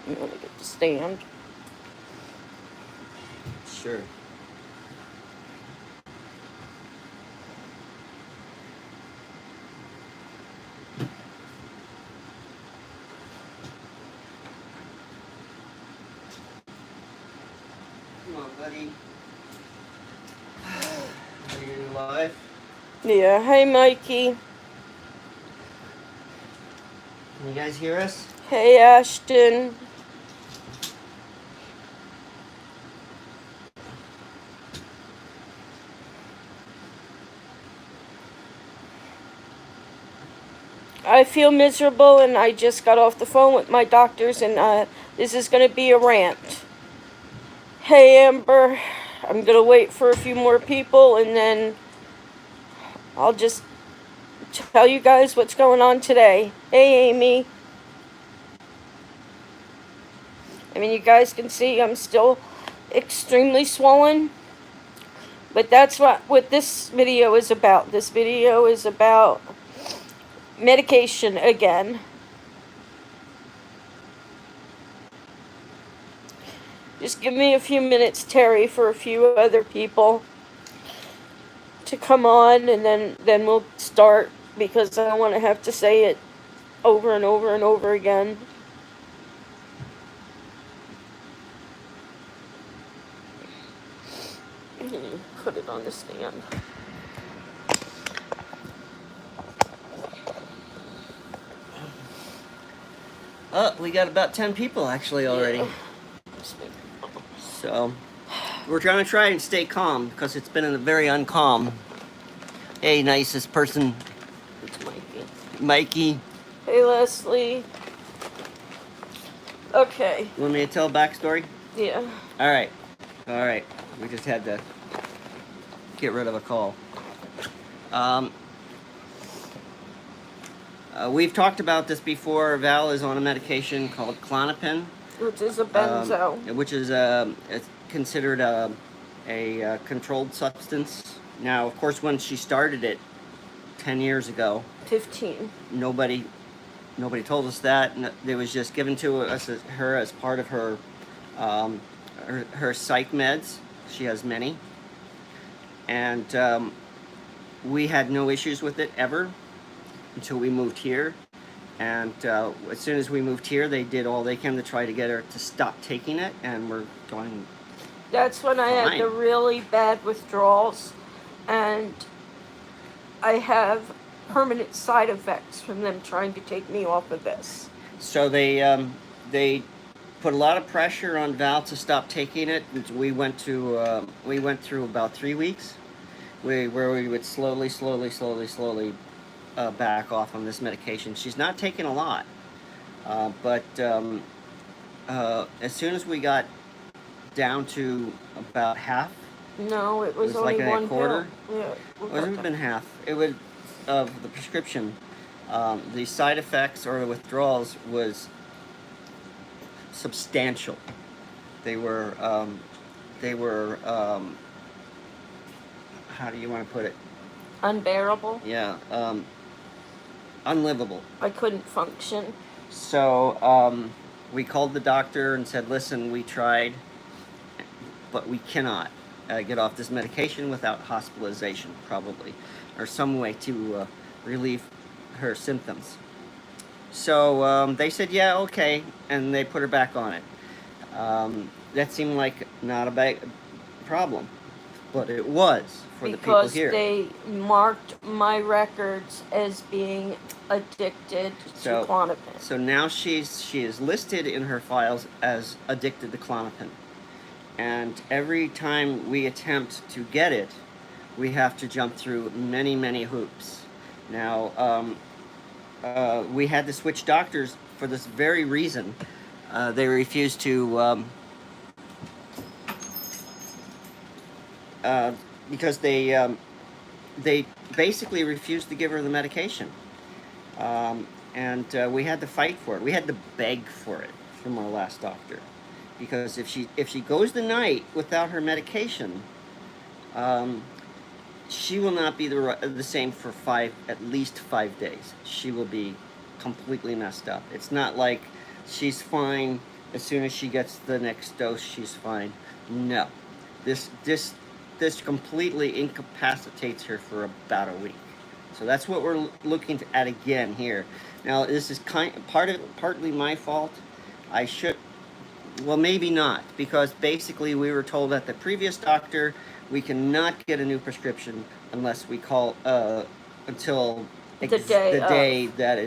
You want to get the stand? Sure. Come on, buddy. Are you live? Yeah. Hey, Mikey. Can you guys hear us? Hey, Ashton. I feel miserable, and I just got off the phone with my doctors, and this is going to be a rant. Hey, Amber. I'm going to wait for a few more people, and then I'll just tell you guys what's going on today. Hey, Amy. I mean, you guys can see I'm still extremely swollen. But that's what this video is about. This video is about medication again. Just give me a few minutes, Terry, for a few other people to come on, and then we'll start, because I don't want to have to say it over and over and over again. Put it on the stand. Oh, we got about 10 people actually already. Yeah. So, we're trying to try and stay calm because it's been a very uncalm. Hey, nicest person. It's Mikey. Mikey. Hey, Leslie. Okay. You want me to tell a backstory? Yeah. Alright. Alright. We just had to get rid of a call. We've talked about this before. Val is on a medication called Klonopin. Which is a benzo. Which is it's considered a controlled substance. Now, of course, when she started it 10 years ago, 15. Nobody told us that. It was just given to us her as part of her psych meds. She has many, and we had no issues with it ever until we moved here. And as soon as we moved here, they did all they can to try to get her to stop taking it, and we're going. That's when I had the really bad withdrawals, and I have permanent side effects from them trying to take me off of this. So they put a lot of pressure on Val to stop taking it. We went through about 3 weeks, where we would slowly back off on this medication. She's not taking a lot, but as soon as we got down to about half. No, it was only like one a quarter. Pill. Yeah, It wasn't even half. It was of the prescription. The side effects or the withdrawals was substantial. They were how do you want to put it? Unbearable. Yeah, unlivable. I couldn't function. So we called the doctor and said, listen, we tried, but we cannot get off this medication without hospitalization, probably, or some way to relieve her symptoms. So they said, yeah, okay, and they put her back on it. That seemed like not a big problem, but it was for the people here. Because they marked my records as being addicted to Klonopin. So now she is listed in her files as addicted to Klonopin. And every time we attempt to get it, we have to jump through many, many hoops. Now, we had to switch doctors for this very reason. They refused to, because they basically refused to give her the medication. And we had to fight for it. We had to beg for it from our last doctor. Because if she goes the night without her medication, she will not be the same for at least 5 days. She will be completely messed up. It's not like she's fine as soon as she gets the next dose, she's fine. No, this completely incapacitates her for about a week. So that's what we're looking at again here. Now this is partly my fault. I should, well, maybe not, because basically we were told at the previous doctor we cannot get a new prescription unless we call until The the day day of. that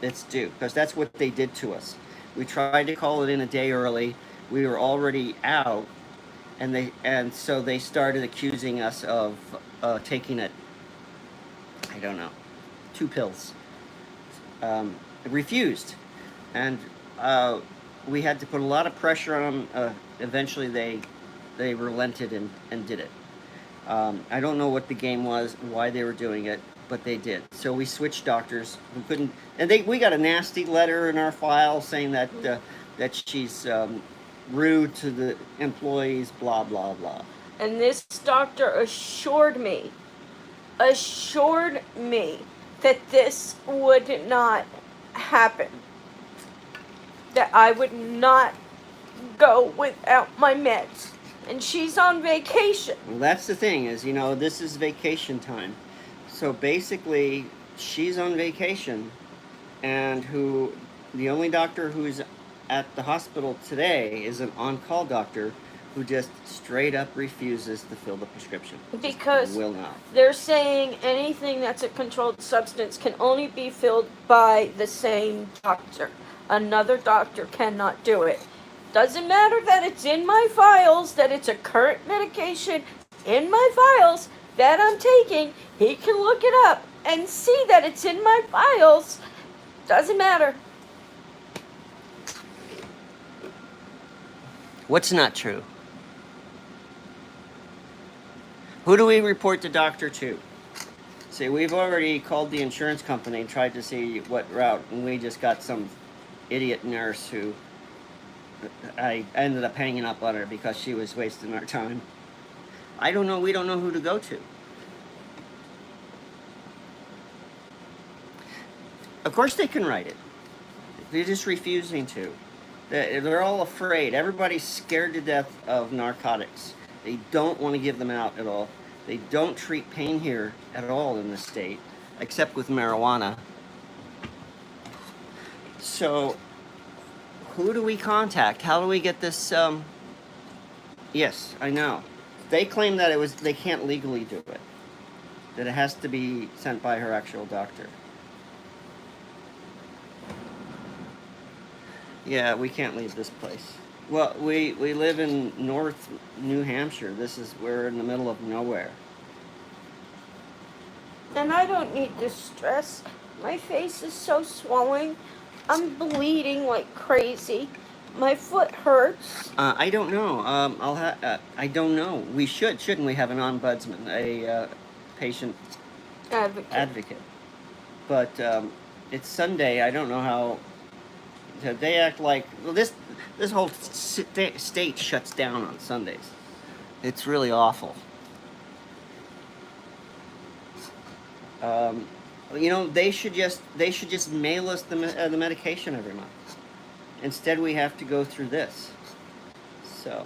it's due, because that's what they did to us. We tried to call it in a day early. We were already out, and so they started accusing us of taking it. I don't know, 2 pills. Refused, and we had to put a lot of pressure on them. Eventually, they relented and did it. I don't know what the game was, why they were doing it, but they did. So we switched doctors. We couldn't, and we got a nasty letter in our file saying that that she's rude to the employees, blah blah blah. And this doctor assured me that this would not happen. That I would not go without my meds. And she's on vacation. Well, that's the thing, is, you know, this is vacation time. So basically, she's on vacation, and the only doctor who's at the hospital today is an on-call doctor who just straight up refuses to fill the prescription. Because will not. They're saying anything that's a controlled substance can only be filled by the same doctor. Another doctor cannot do it. Doesn't matter that it's in my files, that it's a current medication in my files that I'm taking. He can look it up and see that it's in my files. Doesn't matter. What's not true? Who do we report the doctor to? See, we've already called the insurance company and tried to see what route, and we just got some idiot nurse who I ended up hanging up on her because she was wasting our time. I don't know. We don't know who to go to. Of course they can write it. They're just refusing to. They're all afraid. Everybody's scared to death of narcotics. They don't want to give them out at all. They don't treat pain here at all in the state, except with marijuana. So, who do we contact? How do we get this? Yes, I know. They claim that they can't legally do it. That it has to be sent by her actual doctor. Yeah, we can't leave this place. Well, we live in North New Hampshire. We're in the middle of nowhere. And I don't need this stress. My face is so swollen. I'm bleeding like crazy. My foot hurts. I don't know. I don't know. We shouldn't we have an ombudsman, a patient advocate? But it's Sunday. I don't know how. They act like, well, this whole state shuts down on Sundays. It's really awful. You know, they should just mail us the medication every month. Instead, we have to go through this. So,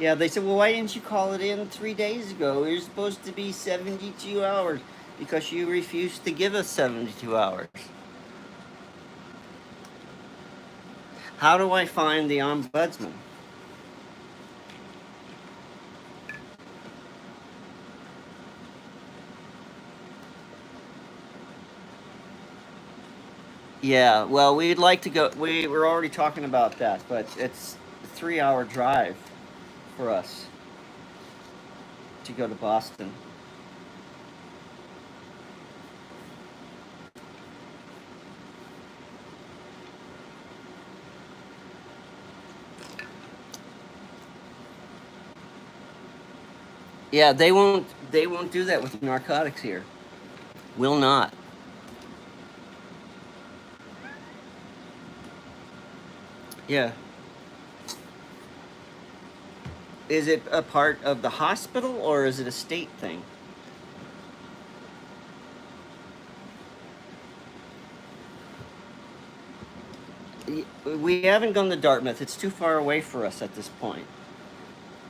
yeah, they said, well, why didn't you call it in 3 days ago? You're supposed to be 72 hours because you refused to give us 72 hours. How do I find the ombudsman? Yeah, well, we'd like to go. We were already talking about that, but it's a 3-hour drive for us to go to Boston. Yeah, they won't do that with narcotics here. Will not. Yeah. Is it a part of the hospital or is it a state thing? We haven't gone to Dartmouth. It's too far away for us at this point.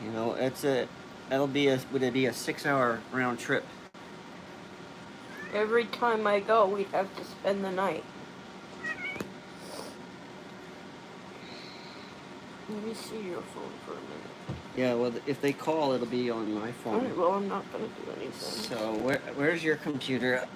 You know, would it be a 6-hour round trip? Every time I go, we'd have to spend the night. Let me see your phone for a minute. Yeah, well, if they call, it'll be on my phone. Alright, well, I'm not going to do anything. So, where's your computer?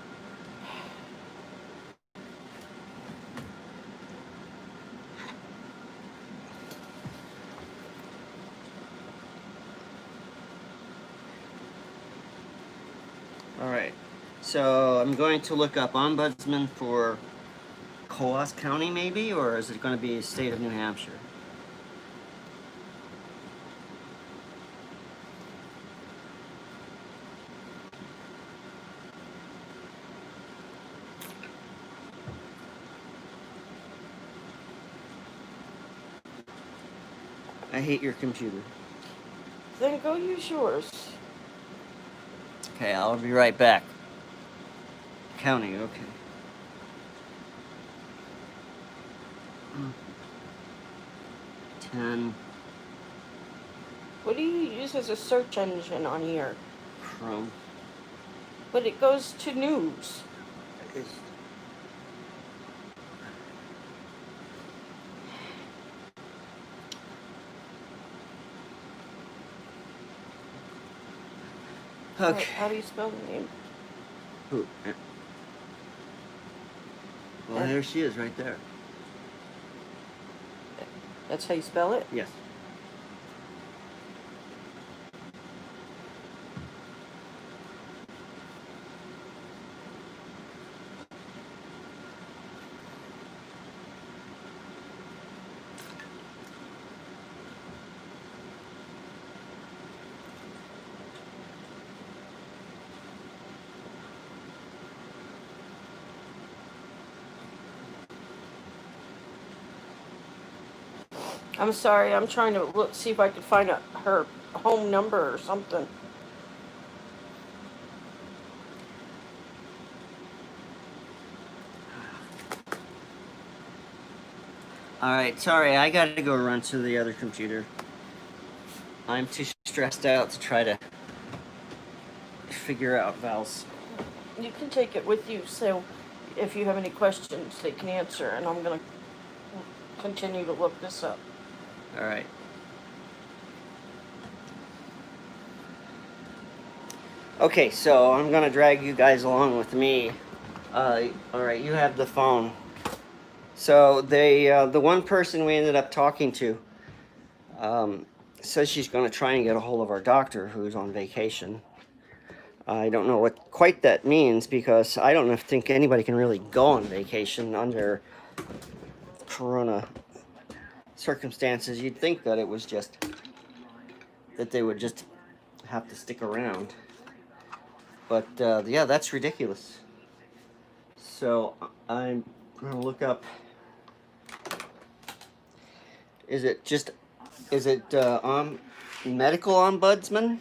Alright, so I'm going to look up ombudsman for Coas County, maybe, or is it going to be state of New Hampshire? I hate your computer. Then go use yours. Okay, I'll be right back. County, okay. Hmm. 10 What do you use as a search engine on here? Chrome. But it goes to news. Is okay. How do you spell the name? Who? Well, there she is, right there. That's how you spell it? Yes. I'm sorry, I'm trying to look, see if I can find her home number or something. Alright, sorry, I gotta go run to the other computer. I'm too stressed out to try to figure out Val's. You can take it with you, so if you have any questions, they can answer, and I'm going to continue to look this up. Alright. Okay, so I'm gonna drag you guys along with me. Alright, you have the phone. So the one person we ended up talking to says she's going to try and get a hold of our doctor who's on vacation. I don't know what quite that means because I don't think anybody can really go on vacation under corona circumstances. You'd think that it was just that they would just have to stick around. But yeah, that's ridiculous. So I'm going to look up. Is it medical ombudsman?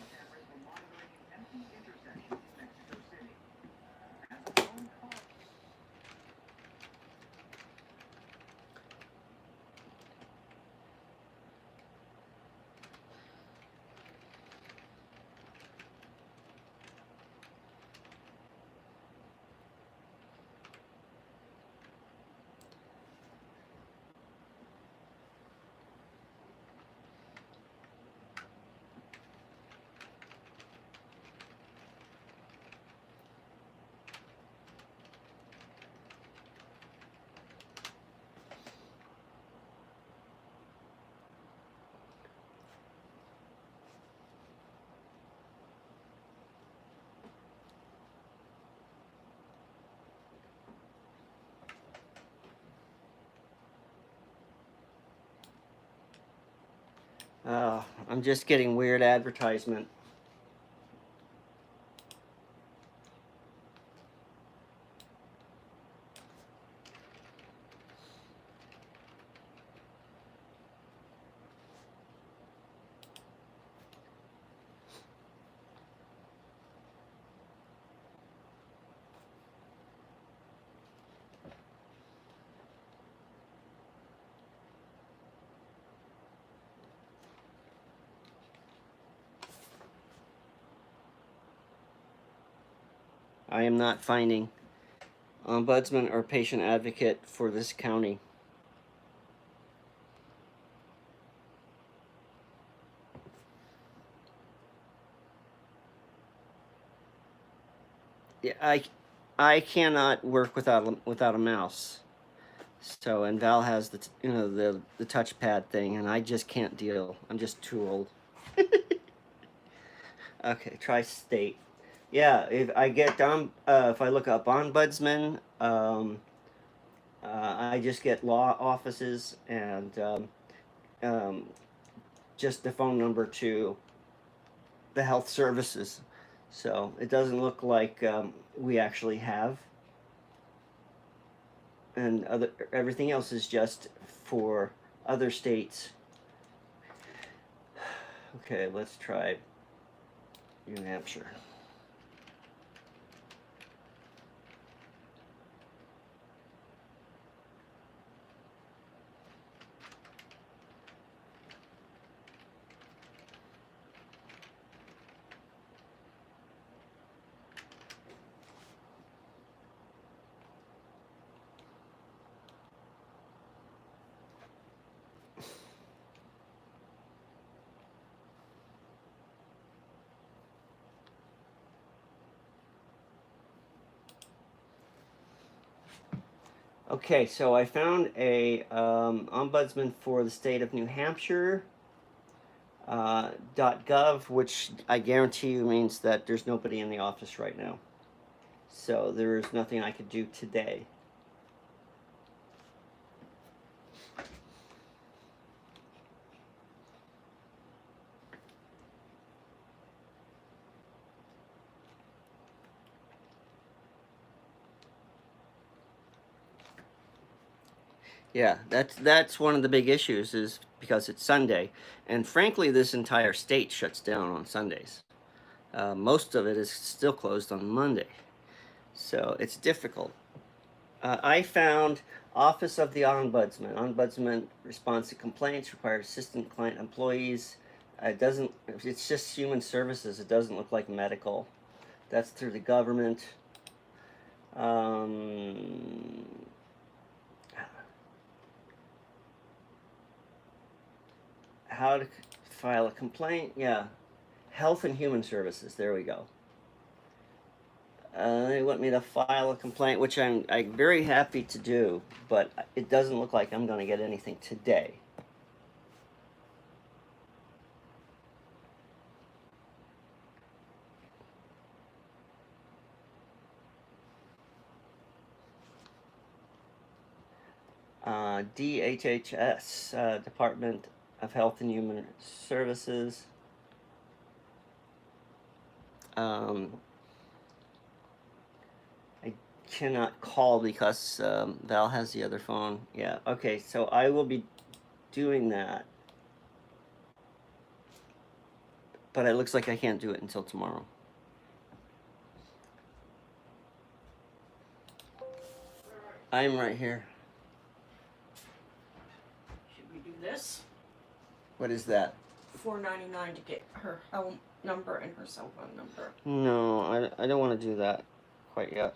I'm just getting weird advertisement. I am not finding ombudsman or patient advocate for this county. Yeah, I cannot work without a mouse. So, and Val has the touchpad thing, and I just can't deal. I'm just too old. Okay, tri-state. Yeah, if I look up ombudsman, I just get law offices and um, just the phone number to the health services. So it doesn't look like we actually have, and everything else is just for other states. Okay, let's try New Hampshire. Okay, so I found a ombudsman for the state of New Hampshire. .gov, which I guarantee you means that there's nobody in the office right now. So there is nothing I could do today. Yeah, that's one of the big issues is because it's Sunday, and frankly, this entire state shuts down on Sundays. Most of it is still closed on Monday, so it's difficult. I found Office of the Ombudsman. Ombudsman responds to complaints, requires assistant client employees. It doesn't. It's just human services. It doesn't look like medical. That's through the government. Um, how to file a complaint? Yeah, Health and Human Services. There we go. They want me to file a complaint, which I'm very happy to do, but it doesn't look like I'm going to get anything today. DHHS, Department of Health and Human Services. I cannot call because Val has the other phone. Yeah, okay, so I will be doing that. But it looks like I can't do it until tomorrow. I'm right here. Should we do this? What is that? $4.99 to get her home number and her cell phone number. No, I don't want to do that quite yet.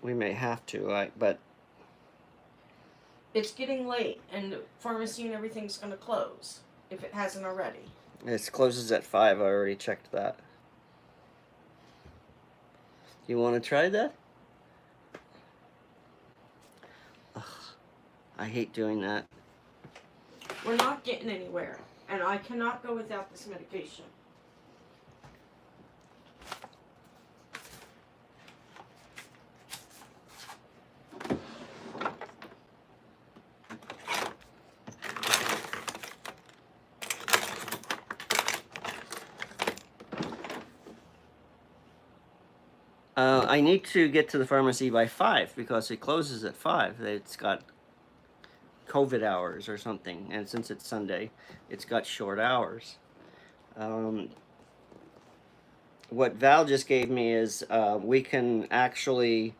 We may have to, but It's getting late, and the pharmacy and everything's going to close if it hasn't already. it closes at 5. I already checked that. You want to try that? Ugh, I hate doing that. We're not getting anywhere, and I cannot go without this medication. I need to get to the pharmacy by 5 because it closes at 5. It's got COVID hours or something, and since it's Sunday, it's got short hours. What Val just gave me is we can actually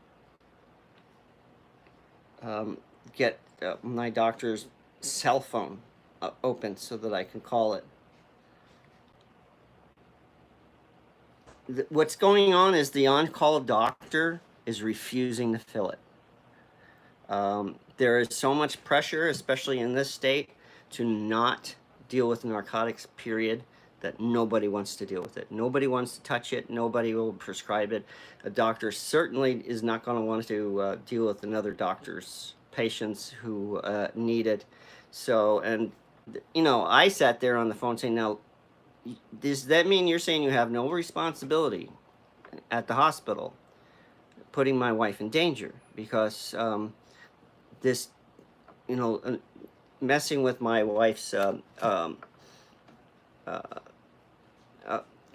get my doctor's cell phone open so that I can call it. what's going on is the on-call doctor is refusing to fill it. There is so much pressure, especially in this state, to not deal with narcotics, period, that nobody wants to deal with it. Nobody wants to touch it. Nobody will prescribe it. A doctor certainly is not going to want to deal with another doctor's patients who need it. So, and, I sat there on the phone saying, now, does that mean you're saying you have no responsibility at the hospital, putting my wife in danger? Because this, messing with my wife's uh,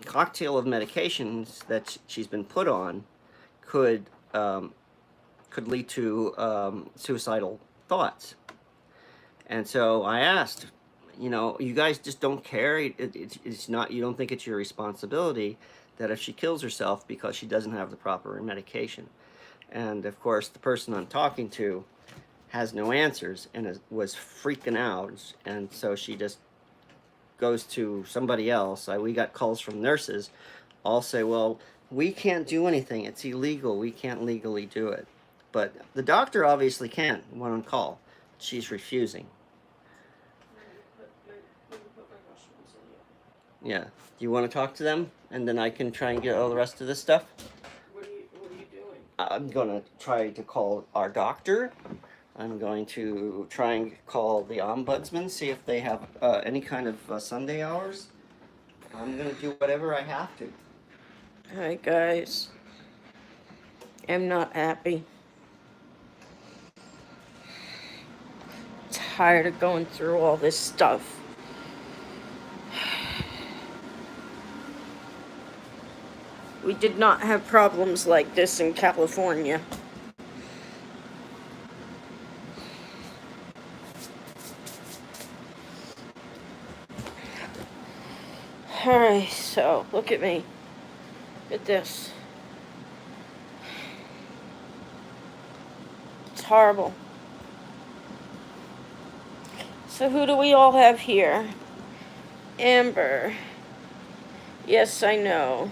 cocktail of medications that she's been put on could lead to suicidal thoughts. And so I asked, you guys just don't care. It's not. You don't think it's your responsibility that if she kills herself because she doesn't have the proper medication. And of course, the person I'm talking to has no answers and was freaking out. And so she just goes to somebody else. We got calls from nurses all say, well, we can't do anything. It's illegal. We can't legally do it. But the doctor obviously can when on call. She's refusing. Yeah. Do you want to talk to them? And then I can try and get all the rest of this stuff? What are you doing? I'm going to try to call our doctor. I'm going to try and call the ombudsman, see if they have any kind of Sunday hours. I'm going to do whatever I have to. Hi, guys. I'm not happy. Tired of going through all this stuff. We did not have problems like this in California. Alright, so look at me. Look at this. It's horrible. So who do we all have here? Amber. Yes, I know.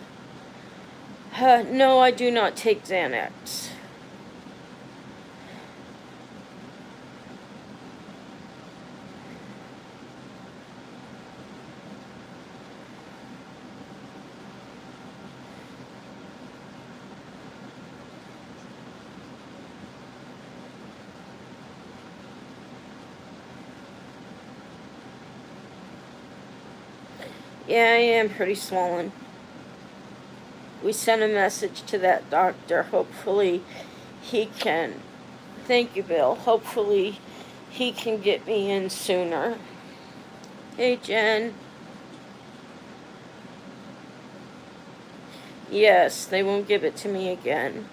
No, I do not take Xanax. Yeah, I am pretty swollen. We sent a message to that doctor. Hopefully he can, thank you, Bill. Hopefully he can get me in sooner. Hey, Jen. Yes, they won't give it to me again.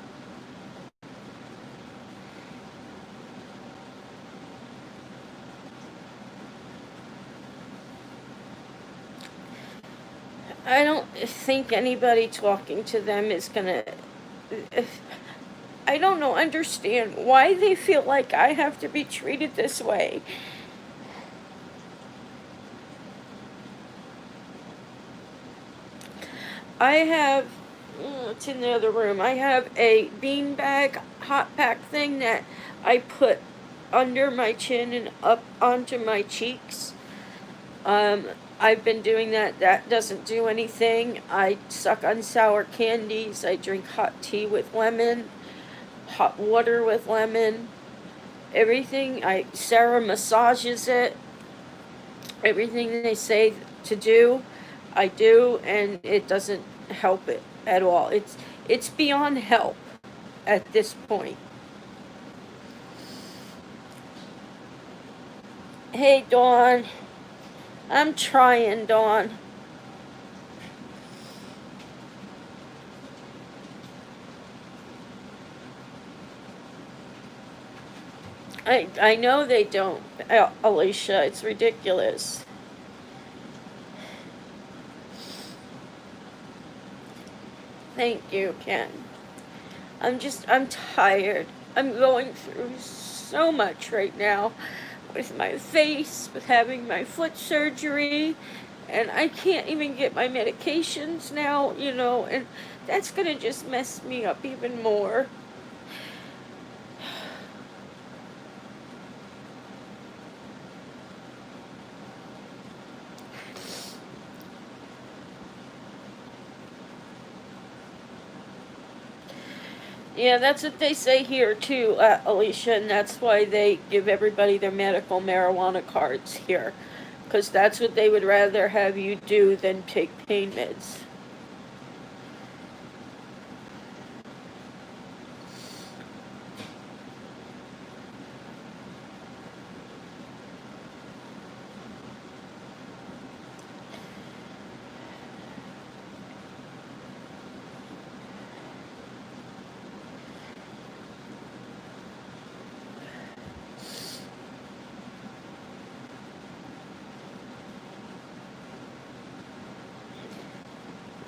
I don't think anybody talking to them is gonna... I don't understand why they feel like I have to be treated this way. I have... it's in the other room. I have a beanbag hot pack thing that I put under my chin and up onto my cheeks. I've been doing that. That doesn't do anything. I suck on sour candies. I drink hot tea with lemon, hot water with lemon. Everything. Sarah massages it. Everything they say to do, I do, and it doesn't help it at all. It's beyond help at this point. Hey, Dawn. I'm trying, Dawn. I know they don't, Alicia. It's ridiculous. Thank you, Ken. I'm tired. I'm going through so much right now with my face, with having my foot surgery, And I can't even get my medications now, you know, and that's gonna just mess me up even more. Yeah, that's what they say here too, Alicia, and that's why they give everybody their medical marijuana cards here. Because that's what they would rather have you do than take pain meds.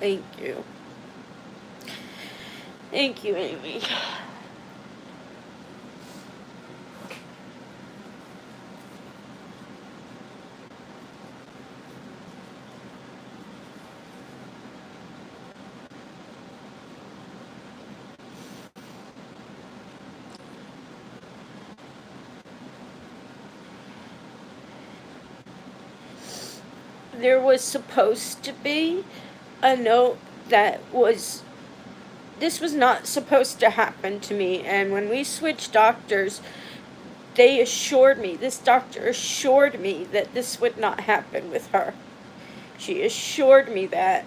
Thank you. Thank you, Amy. There was supposed to be a note that was, this was not supposed to happen to me, and when we switched doctors, they assured me, this doctor assured me that this would not happen with her. She assured me that,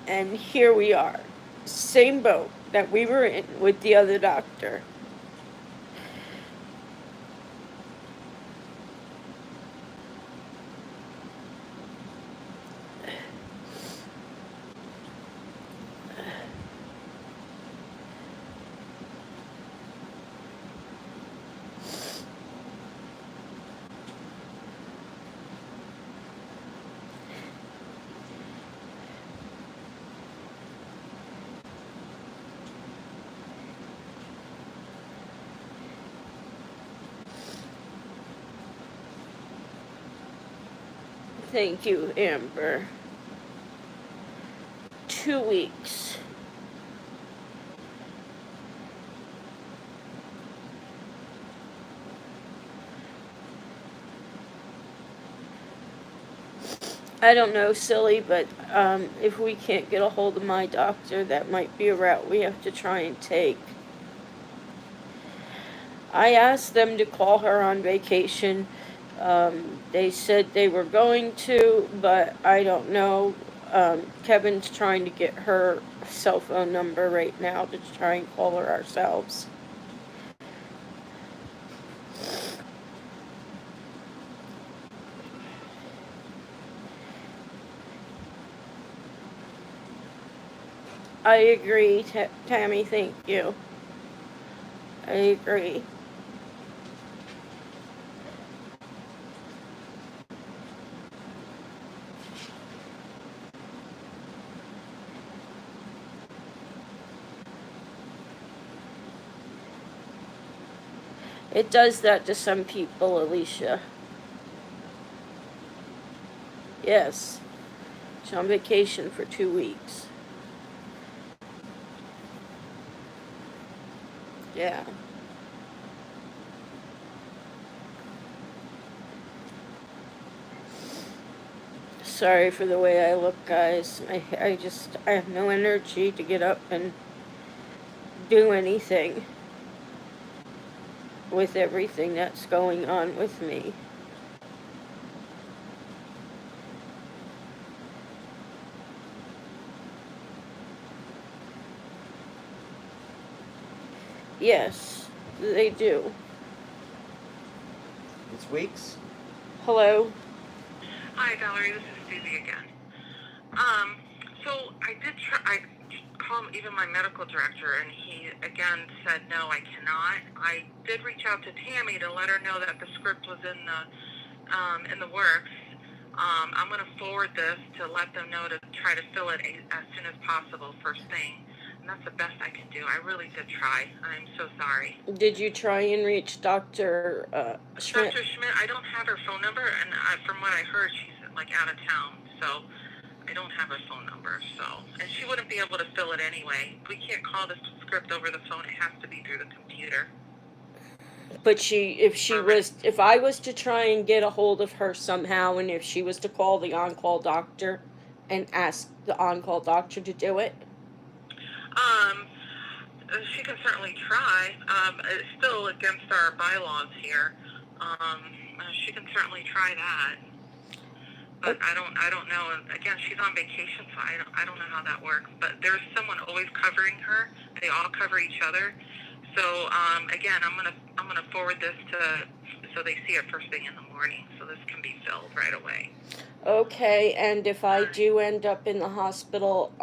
and here we are. Same boat that we were in with the other doctor. Thank you, Amber. 2 weeks. I don't know, silly, but if we can't get a hold of my doctor, that might be a route we have to try and take. I asked them to call her on vacation. They said they were going to, but I don't know. Kevin's trying to get her cell phone number right now to try and call her ourselves. I agree, Tammy, thank you. I agree. It does that to some people, Alicia. Yes. She's on vacation for 2 weeks. Yeah. Sorry for the way I look, guys. I have no energy to get up and do anything with everything that's going on with me. Yes, they do. It's weeks. Hello? Hi, Valerie. This is Susie again. So I did try. I called even my medical director, and he again said no, I cannot. I did reach out to Tammy to let her know that the script was in the works. I'm going to forward this to let them know to try to fill it as soon as possible, first thing. And that's the best I can do. I really did try. I'm so sorry. Did you try and reach Dr. Schmidt? Dr. Schmidt, I don't have her phone number, and from what I heard, she's like out of town. so I don't have her phone number. So, and she wouldn't be able to fill it anyway. We can't call the script over the phone. It has to be through the computer. But if I was to try and get a hold of her somehow, and if she was to call the on-call doctor and ask the on-call doctor to do it, Um, she can certainly try. It's still against our bylaws here. She can certainly try that. But I don't know. Again, she's on vacation, so I don't know how that works. But there's someone always covering her. They all cover each other. So again, I'm gonna forward this so they see it first thing in the morning, so this can be filled right away. okay. And if I do end up in the hospital,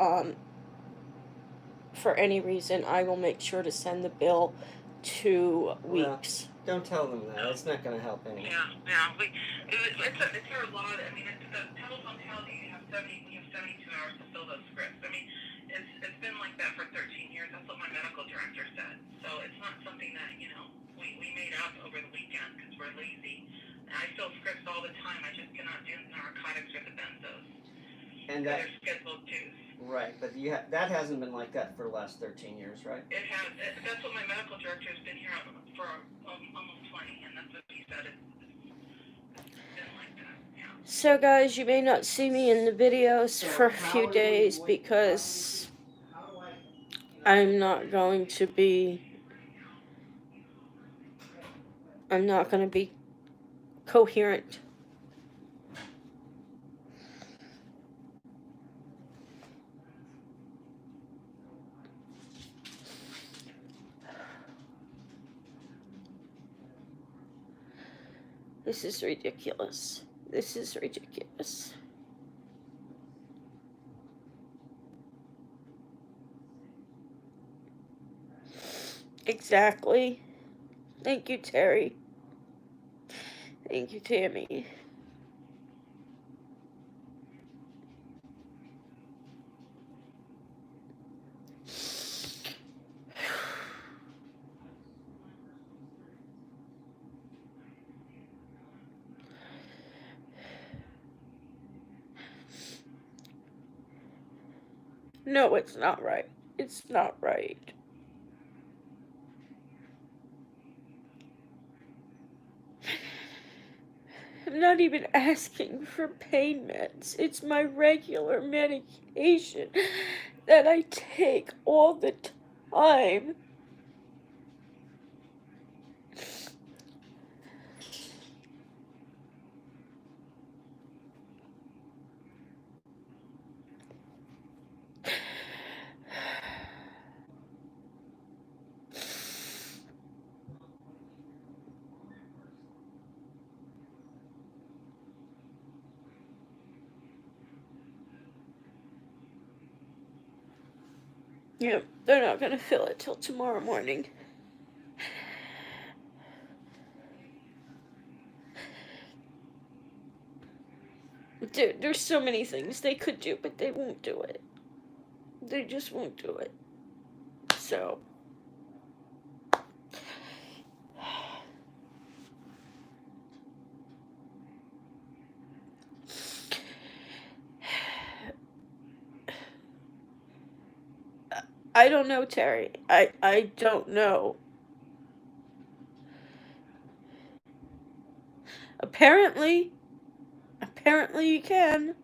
for any reason, I will make sure to send the bill 2 weeks. Don't tell them that. It's not going to help anyone. Yeah. It's our law. I mean, the telephone tells you you have 72 hours to fill those scripts. I mean, it's been like that for 13 years. That's what my medical director said. So it's not something that we made up over the weekend because we're lazy. And I fill scripts all the time. I just cannot do narcotics or the benzos. And they're scheduled too. Right, but that hasn't been like that for the last 13 years, right? It has. That's what my medical director has been here for almost 20, and that's what he said. It's been like that, yeah. So, guys, you may not see me in the videos for a few days because I'm not going to be coherent. This is ridiculous. This is ridiculous. Exactly. Thank you, Terry. Thank you, Tammy. No, it's not right. It's not right. I'm not even asking for pain meds. It's my regular medication that I take all the time. Yep, they're not gonna fill it till tomorrow morning. Dude, there's so many things they could do, but they won't do it. They just won't do it. So. I don't know, Terry. I don't know. Apparently you can.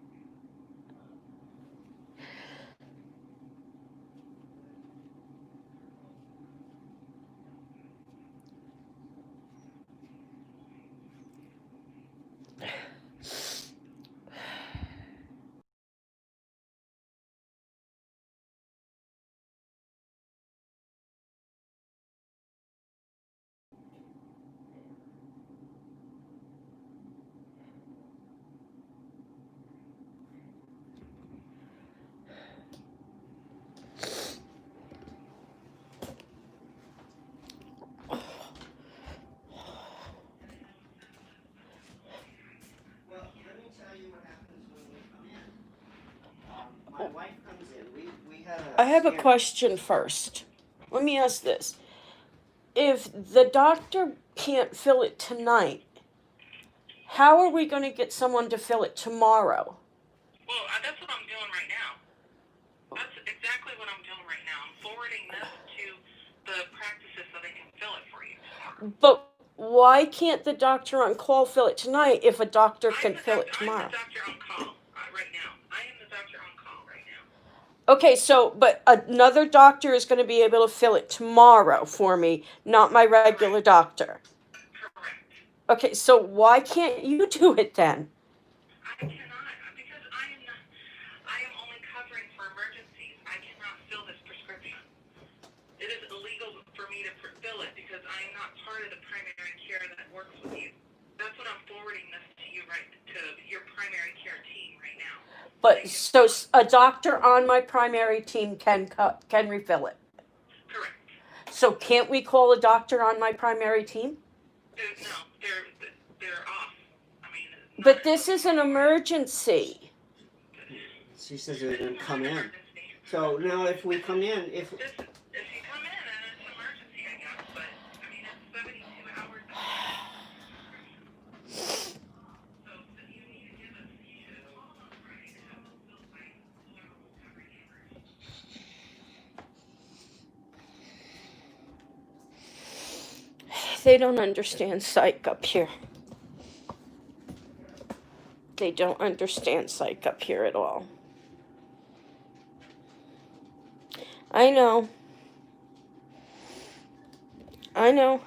My wife comes in. We had I have a question first. Let me ask this. If the doctor can't fill it tonight, how are we going to get someone to fill it tomorrow? Well, that's what I'm doing right now. That's exactly what I'm doing right now. I'm forwarding this to the practices so they can fill it for you tomorrow. But why can't the doctor on call fill it tonight if a doctor can fill it I'm tomorrow? the doctor on call right now. I am the doctor on call right now. Okay, so, but another doctor is going to be able to fill it tomorrow for me, not my regular doctor. Correct. Okay, so why can't you do it then? I cannot because I am only covering for emergencies. I cannot fill this prescription. It is illegal for me to fill it because I am not part of the primary care that works with you. That's what I'm forwarding this to you to your primary care team right now. But so a doctor on my primary team can refill it. Correct. So can't we call a doctor on my primary team? No, they're off. I mean, but this is an emergency. She says they're going to come in. So now if we come in, if you come in and it's an emergency, I guess, but I mean it's 72 hours. So you need to give us. You should have called on Friday to have us filled by whoever was covering Amber. They don't understand psych up here. They don't understand psych up here at all. I know. I know.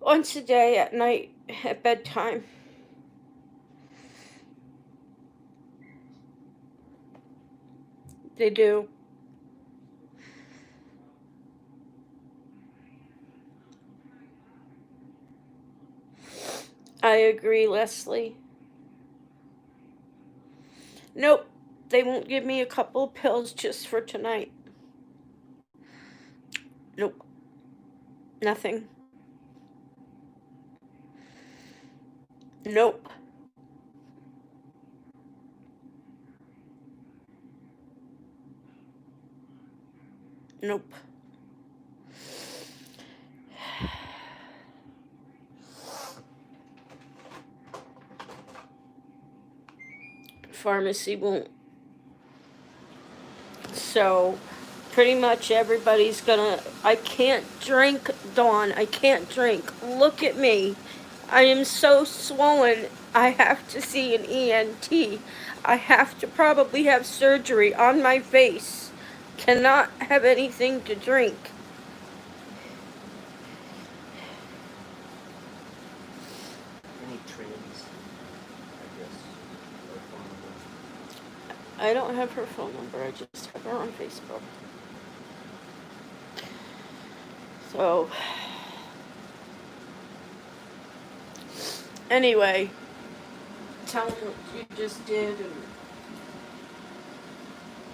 Once a day at night at bedtime. They do. I agree, Leslie. Nope, they won't give me a couple of pills just for tonight. Nope, nothing. Nope. Nope. Pharmacy won't. So, pretty much everybody's gonna. I can't drink, Dawn. I can't drink. Look at me. I am so swollen. I have to see an ENT. I have to probably have surgery on my face. Cannot have anything to drink. any trends, I guess, or phone number. I don't have her phone number. I just have her on Facebook. So, anyway, tell me what you just did and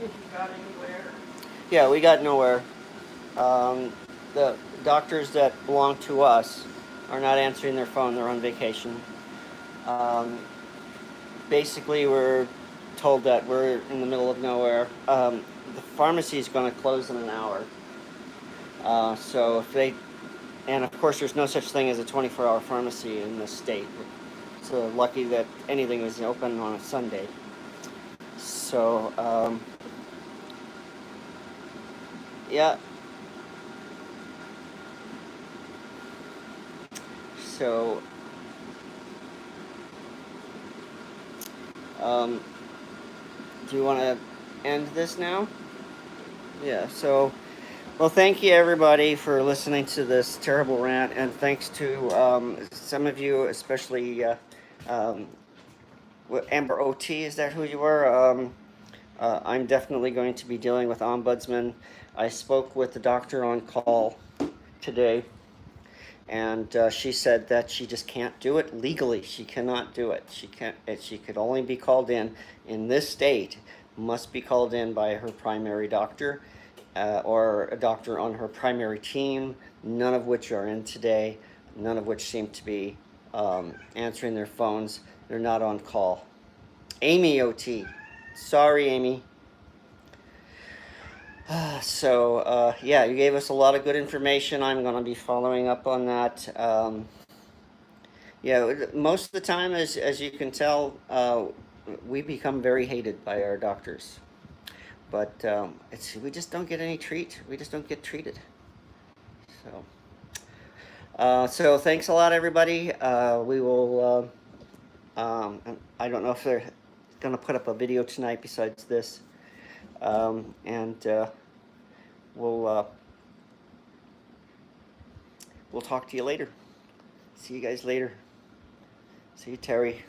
if you got anywhere. Yeah, we got nowhere. The doctors that belong to us are not answering their phone. They're on vacation. Basically, we're told that we're in the middle of nowhere. The pharmacy is going to close in an hour. So if they, and of course, there's no such thing as a 24-hour pharmacy in this state. So lucky that anything was open on a Sunday. So, yeah. So, do you want to end this now? Yeah, so, well, thank you everybody for listening to this terrible rant, and thanks to some of you, especially Amber OT, is that who you were? I'm definitely going to be dealing with Ombudsman. I spoke with the doctor on call today, and she said that she just can't do it legally. She cannot do it. She can't. She could only be called in this state. Must be called in by her primary doctor, or a doctor on her primary team. None of which are in today. None of which seem to be answering their phones. They're not on call. Amy OT. Sorry, Amy. So, yeah, you gave us a lot of good information. I'm going to be following up on that. Yeah, most of the time, as you can tell, we become very hated by our doctors. But we just don't get any treat. We just don't get treated. So, so thanks a lot, everybody. We will. I don't know if they're going to put up a video tonight besides this, and we'll talk to you later. See you guys later. See you, Terry.